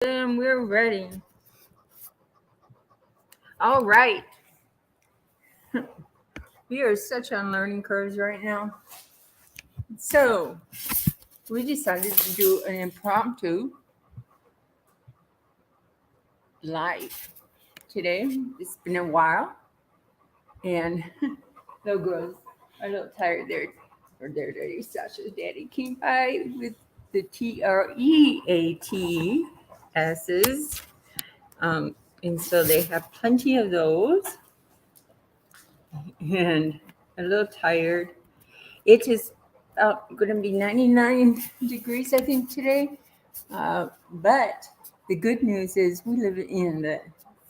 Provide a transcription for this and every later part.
And we're ready. All right. We are such on learning curves right now. So we decided to do an impromptu live today. It's been a while. And the girls are a little tired there. Or there, Sasha's daddy came by with the TREAT S's. And so they have plenty of those. And a little tired. It is going to be 99 degrees, I think, today. But the good news is we live in the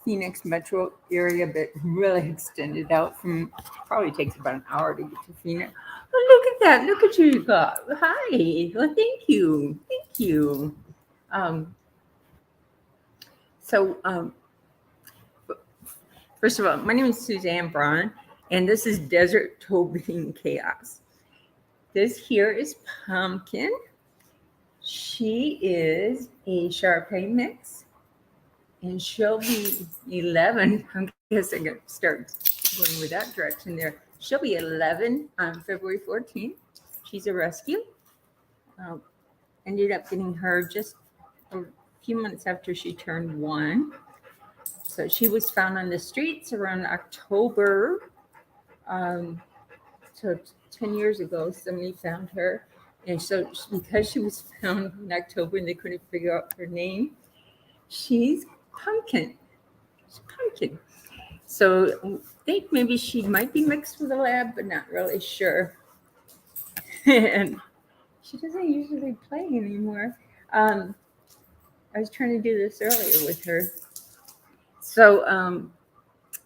Phoenix metro area, but really extended out from probably takes about an hour to get to Phoenix. Oh, look at that. Look at you. Hi. Well, thank you. Thank you. Um, so, first of all, my name is Suzanne Braun, and this is Desert Toe Bean Chaos. This here is Pumpkin. She is a Shar-Pei mix, and she'll be 11. I guess I'm going to start going with that direction there. She'll be 11 on February 14th. She's a rescue. Ended up getting her just a few months after she turned 1. So she was found on the streets around October. So 10 years ago, somebody found her. And so because she was found in October and they couldn't figure out her name, she's Pumpkin. She's Pumpkin. So I think maybe she might be mixed with a lab, but not really sure. And she doesn't usually play anymore. I was trying to do this earlier with her. So,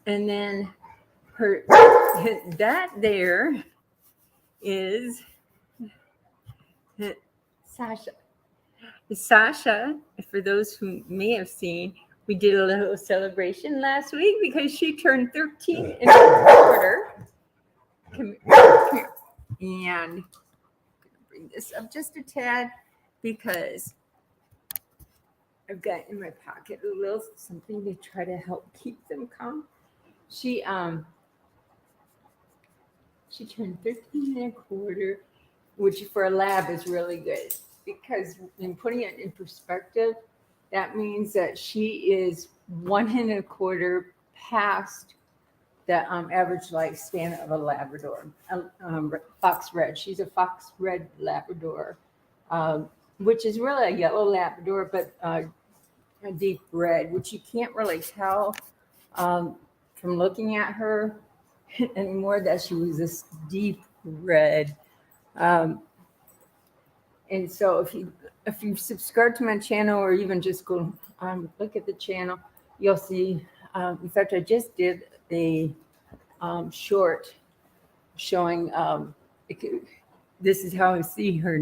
and then her, that there is Sasha. Sasha, for those who may have seen, we did a little celebration last week because she turned 13 and a quarter. Come here. And I'm going to bring this up just a tad because I've got in my pocket a little something to try to help keep them calm. She turned 13 and a quarter, which for a lab is really good because in putting it in perspective, that means that she is 1 and a quarter past the average lifespan of a Labrador, fox red. She's a fox red Labrador, which is really a yellow Labrador, but a deep red, which you can't really tell from looking at her anymore that she was this deep red. And so if you subscribe to my channel or even just go look at the channel, you'll see. In fact, I just did a short showing. This is how I see her,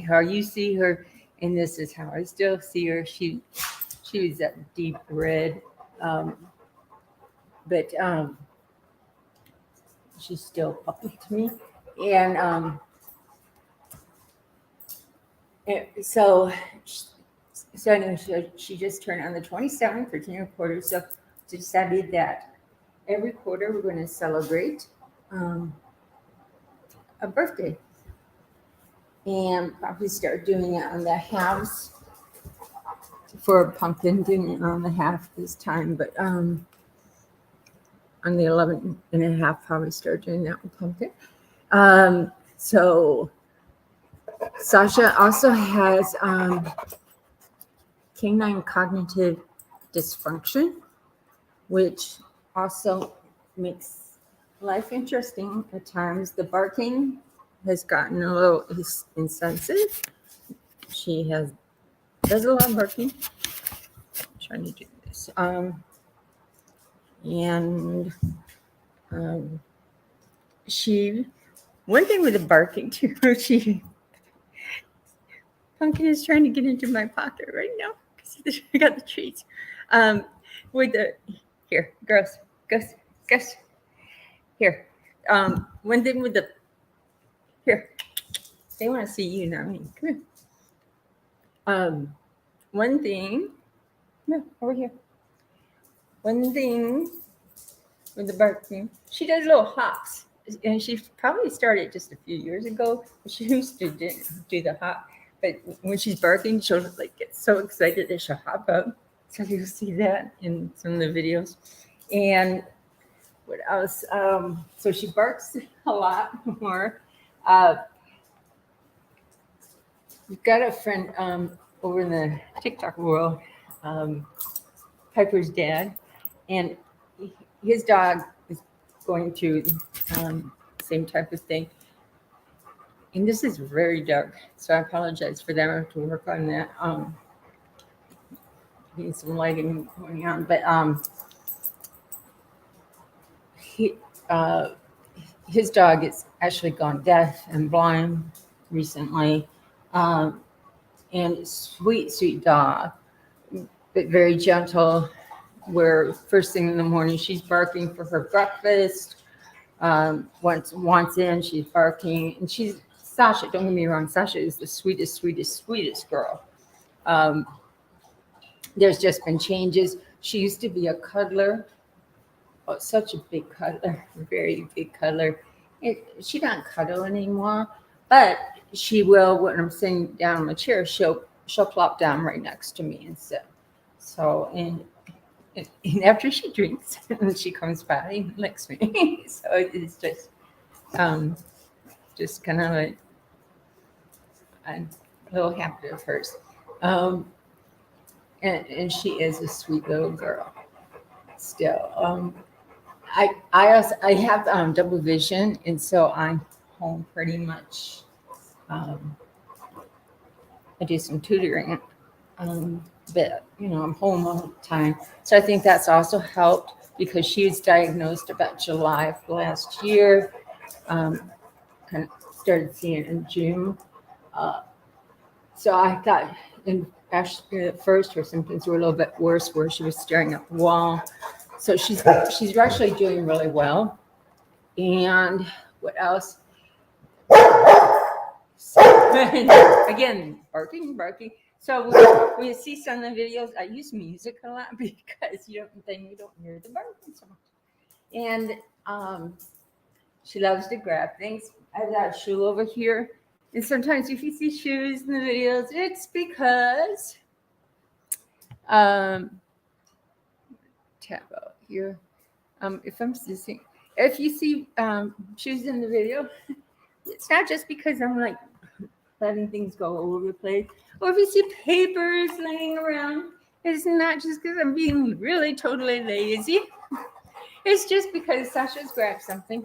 how you see her, and this is how I still see her. She was that deep red, but she's still puppy to me, and so anyway, she just turned on the 27th, 13 and a quarter. So decided that every quarter we're going to celebrate a birthday. And probably start doing it on the halves for Pumpkin, doing it on the half this time. But on the 11 and a half, probably start doing that with Pumpkin. So Sasha also has canine cognitive dysfunction, which also makes life interesting at times. The barking has gotten a little insensitive. She does a lot of barking. I'm trying to do this. One thing with the barking too, Pumpkin is trying to get into my pocket right now because I got the treats. Here, girls, here. One thing with here, they want to see you, not me. Come here. One thing Yeah, over here. One thing with the barking, she does little hops. And she probably started just a few years ago. She used to do the hop. But when she's barking, she'll like get so excited that she'll hop up. So you'll see that in some of the videos. And what else? So she barks a lot more. Uh, we've got a friend over in the TikTok world, Piper's dad, and his dog is going through same type of thing. And this is very dark, so I apologize for that. I have to work on that. Need some lighting going on, but he, uh, his dog has actually gone deaf and blind recently, and sweet, sweet dog, but very gentle. Where first thing in the morning she's barking for her breakfast. Once in, she's barking, and she's Sasha. Don't get me wrong, Sasha is the sweetest, sweetest, sweetest girl. There's just been changes. She used to be a cuddler, such a big cuddler, very big cuddler. She don't cuddle anymore, but she will. When I'm sitting down in my chair, she'll plop down right next to me and sit. So and after she drinks, she comes by and licks me. So it's just kind of a little habit of hers. And she is a sweet little girl still. I have double vision, and so I'm home pretty much. I do some tutoring, but I'm home all the time. So I think that's also helped because she was diagnosed about July of last year. Kind of started seeing it in June. So I thought, actually at first her symptoms were a little bit worse, where she was staring at the wall. So she's actually doing really well. And what else? So, again, barking. So when you see some of the videos, I use music a lot because you don't hear the barking so much. And she loves to grab things. I have that shoe over here. And sometimes if you see shoes in the videos, it's because tap out here. If you see shoes in the video, it's not just because I'm like letting things go all over the place. Or if you see papers laying around, it's not just because I'm being really totally lazy. It's just because Sasha's grabbed something.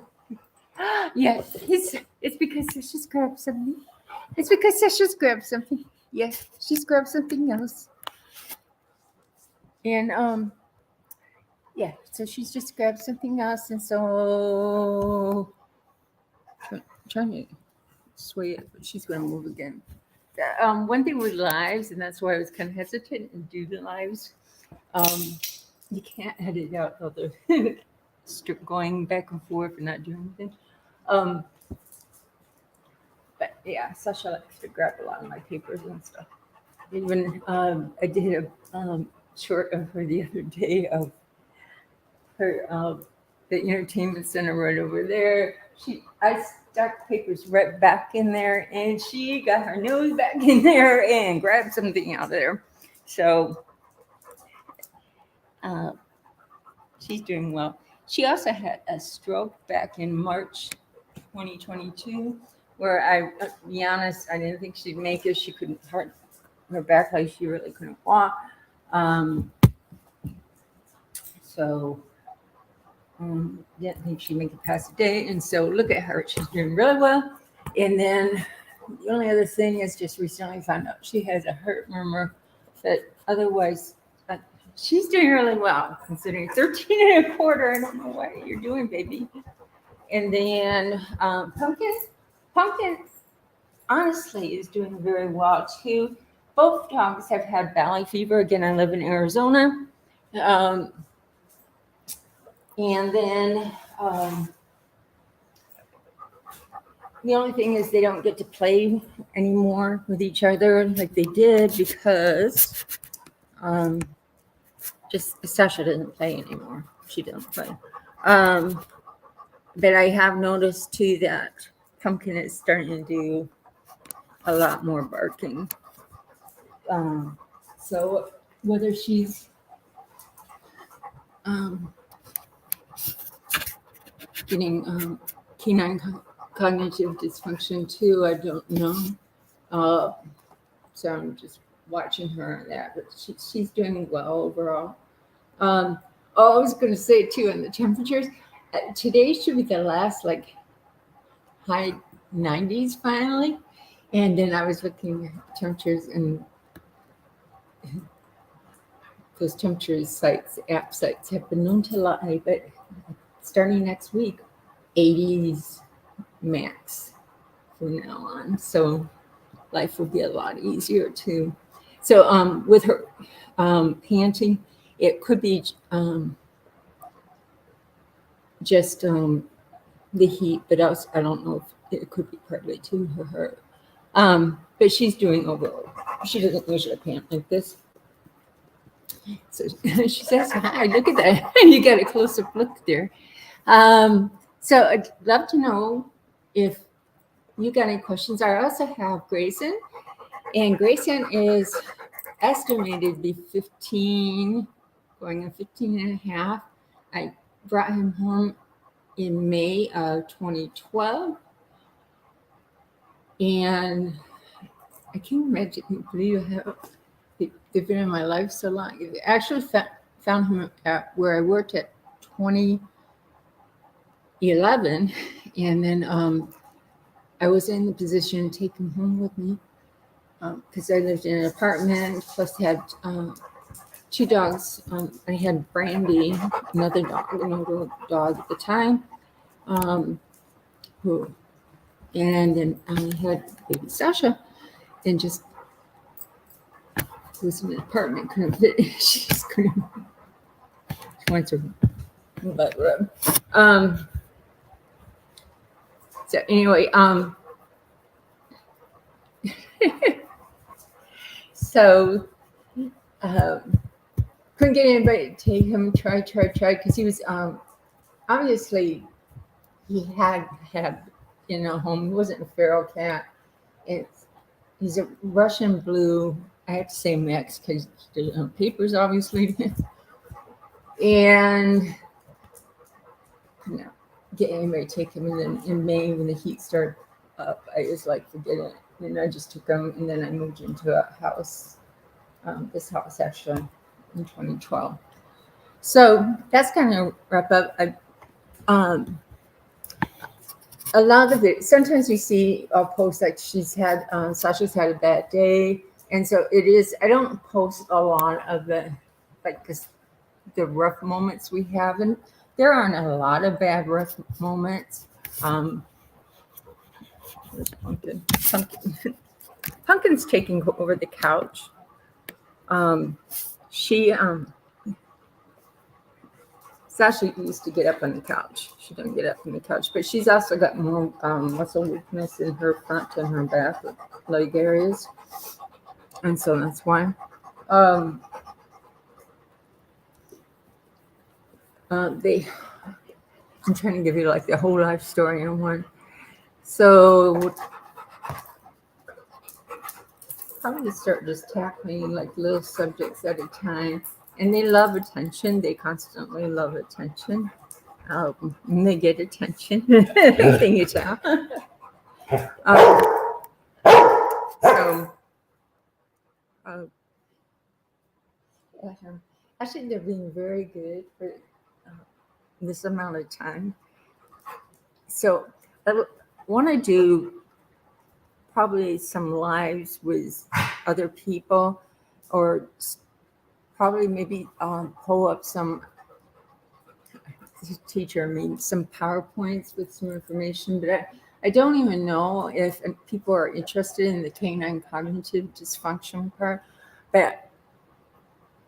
Yes, it's because Sasha's grabbed something. It's because Sasha's grabbed something. Yes, she's grabbed something else. And yeah, so she's just grabbed something else, and so trying to sway it, but she's going to move again. One thing with lives, and that's why I was kind of hesitant to do the lives. You can't edit out all the going back and forth and not doing anything. But yeah, Sasha likes to grab a lot of my papers and stuff. Even I did a short of her the other day of her the entertainment center right over there. I stuck papers right back in there, and she got her nose back in there and grabbed something out of there. So she's doing well. She also had a stroke back in March 2022, where to be honest, I didn't think she'd make it. She couldn't hurt her back, like she really couldn't walk. So didn't think she'd make it past the day. And so look at her, she's doing really well. And then the only other thing is just recently found out she has a heart murmur, but otherwise she's doing really well considering 13 and a quarter. I don't know what you're doing, baby. And then Pumpkin honestly is doing very well too. Both dogs have had valley fever. Again, I live in Arizona. And then the only thing is they don't get to play anymore with each other like they did because just Sasha doesn't play anymore. She doesn't play. But I have noticed too that Pumpkin is starting to do a lot more barking. So whether she's getting canine cognitive dysfunction too, I don't know. So I'm just watching her on that, but she's doing well overall. I was going to say too, on the temperatures, today should be the last like high 90s finally. And then I was looking at temperatures, and those temperature sites, app sites, have been known to lie, but starting next week, 80s max from now on. So life will be a lot easier too. So with her panting, it could be just the heat, but I don't know if it could be partly to her. But she's doing overall. She doesn't usually pant like this. So she says, hi, look at that. You got a close-up look there. So I'd love to know if you got any questions. I also have Grayson, and Grayson is estimated to be 15, going on 15 and a half. I brought him home in May of 2012, and I can't imagine believe they've been in my life so long. I actually found him at where I worked at 2011, and then I was in the position to take him home with me because I lived in an apartment, plus had two dogs. I had Brandy, another dog at the time, and then I had baby Sasha, and just was in an apartment, couldn't fit. She just couldn't. She wants her butt rub. So anyway, so couldn't get anybody to take him. Tried because he was obviously he had in a home. He wasn't a feral cat. He's a Russian blue. I have to say mix because the papers obviously. And get anybody to take him. And then in May, when the heat started up, I was like, forget it. And I just took him, and then I moved into a house, this house actually, in 2012. So that's kind of wrap up. A lot of it, sometimes we see a post like Sasha's had a bad day. And so it is, I don't post a lot of the rough moments we have. And there aren't a lot of bad rough moments. Where's Pumpkin? Pumpkin's taking over the couch. Sasha used to get up on the couch. She doesn't get up on the couch, but she's also got more muscle weakness in her front and her back leg areas. And so that's why. I'm trying to give you like the whole life story in one. So probably start just tackling like little subjects at a time. And they love attention. They constantly love attention. And they get attention. Can you tell? Actually, they're being very good for this amount of time. So I want to do probably some lives with other people, or probably maybe pull up some some PowerPoints with some information, but I don't even know if people are interested in the canine cognitive dysfunction part. But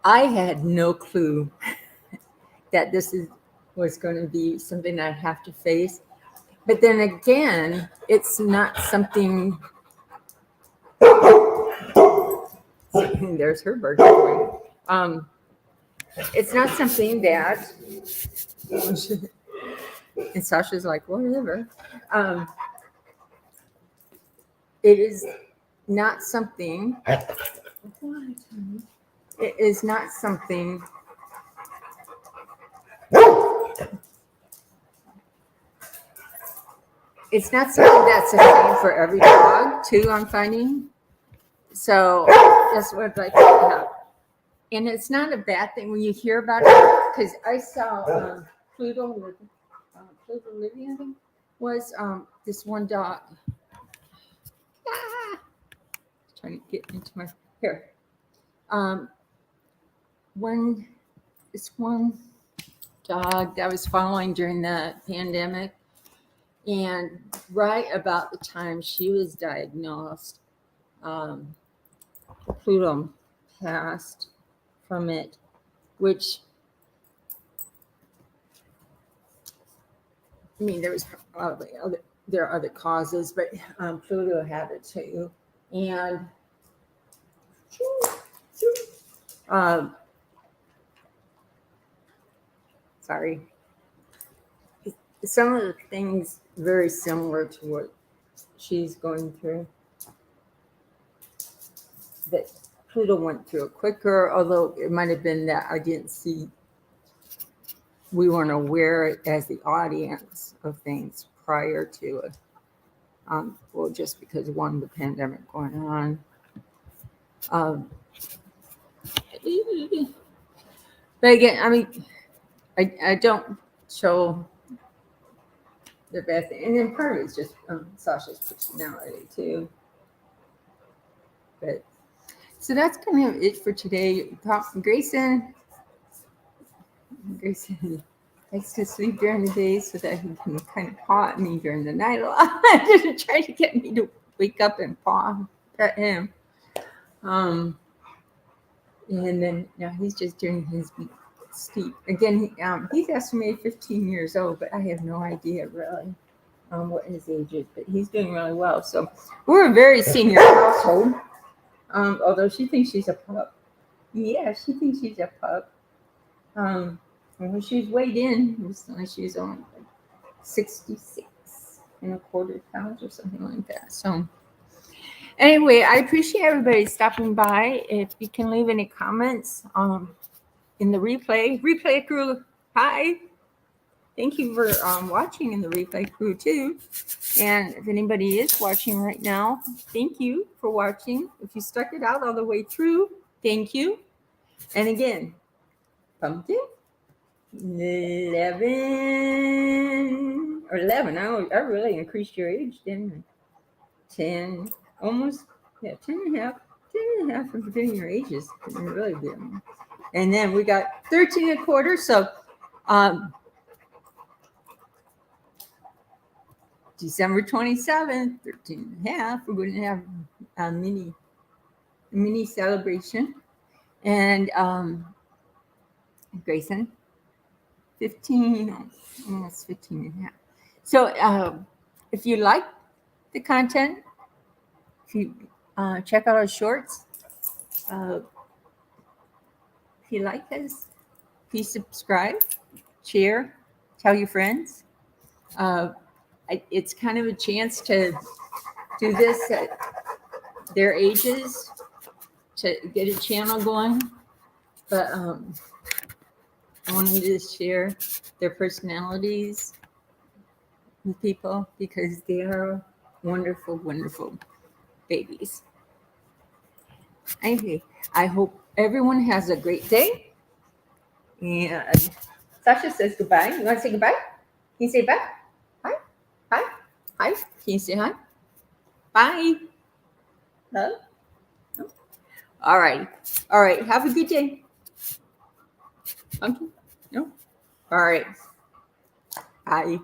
I had no clue that this was going to be something I'd have to face. But then again, it's not something. There's her bird. it's not something that, and Sasha's like, whatever. It is not something, it is not something, it's not something that's the same for every dog, too, I'm finding. So that's what I'd like to have. And it's not a bad thing when you hear about it, because I saw Pluto Living, I think, was this one dog. Ah, trying to get into my hair. One, this one dog that I was following during the pandemic, and right about the time she was diagnosed, Pluto passed from it, which, I mean, there are other causes, but Pluto had it too. And sorry, some of the things very similar to what she's going through. That Pluto went through it quicker, although it might have been that I didn't see, we weren't aware as the audience of things prior to it. Well, just because one, the pandemic going on. But again, I mean, I don't show the bad thing. And then part of it's just Sasha's personality too. But so that's kind of it for today. Grayson likes to sleep during the day so that he can kind of paw at me during the night a lot. Just try to get me to wake up and paw at him. And then now he's just doing his sleep. Again, he's estimated 15 years old, but I have no idea really what his age is. But he's doing really well. So we're a very senior household. Although she thinks she's a pup. Yeah, she thinks she's a pup. When she was weighed in recently, she was only like 66.25 pounds or something like that. So anyway, I appreciate everybody stopping by. If you can leave any comments in the replay crew, hi. Thank you for watching in the replay crew too. And if anybody is watching right now, thank you for watching. If you stuck it out all the way through, thank you. And again, Pumpkin, 11. I really increased your age, didn't I? 10, almost, 10 and a half. 10 and a half for forgetting your ages. I really did. And then we got 13.25. So December 27th, 13.5. We're going to have a mini celebration. And Grayson, 15, almost 15.5. So if you like the content, if you check out our shorts, if you like this, please subscribe, share, tell your friends. It's kind of a chance to do this at their ages, to get a channel going. But I wanted to share their personalities with people because they are wonderful, wonderful babies. Anyway, I hope everyone has a great day. And Sasha says goodbye. You want to say goodbye? Can you say bye? Hi. Hi. Hi. Can you say hi? Bye. Hello? No? All right. All right. Have a good day. Pumpkin? No? All right. Bye.